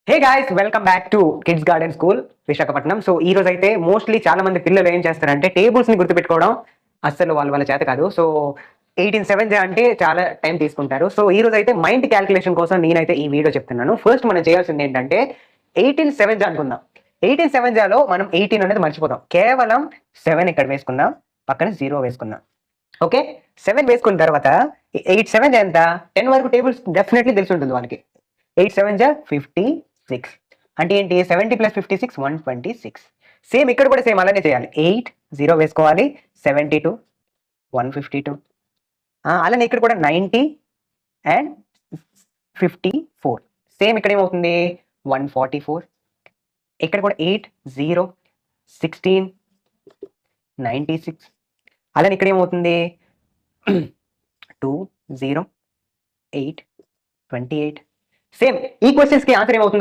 Hey guys, welcome back to kids garden school Visakhapatnam. So ఈ రోజు అయితే మోస్ట్లీ చాలా మంది పిల్లలు ఏం చేస్తారంటే టేబుల్స్ ని గుర్తుపెట్టుకోవడం అస్సలు వాళ్ళ చేత కాదు. సో 18/7 అంటే చాలా టైం తీసుకుంటారు. సో ఈ రోజు అయితే మైండ్ క్యాల్కులేషన్ కోసం నేనైతే ఈ వీడియో చెప్తున్నాను. ఫస్ట్ మనం చేయాల్సింది ఏంటంటే 18/7 అనుకుందాం. 18/7 మనం 18 అనేది మర్చిపోతాం. కేవలం 7 ఇక్కడ వేసుకుందాం, పక్కన 0 వేసుకుందాం. ఓకే, 7 వేసుకున్న తర్వాత 8/7 ఎంత? 10 వరకు టేబుల్స్ డెఫినెట్లీ తెలిసి ఉంటుంది వాళ్ళకి. 8/7 56 అంటే ఏంటి? 70 + 56 126. సేమ్ ఇక్కడ కూడా సేమ్ అలానే చేయాలి. 8 0 వేసుకోవాలి, 72 152. అలానే ఇక్కడ కూడా 90 అండ్ 54. సేమ్ ఇక్కడ ఏమవుతుంది? 144. ఇక్కడ కూడా 8 0 16 96. అలానే ఇక్కడ ఏమవుతుంది? 2 0 8 28. సేమ్ ఈ క్వశ్చన్స్ కి ఆన్సర్ ఏమవుతుంది?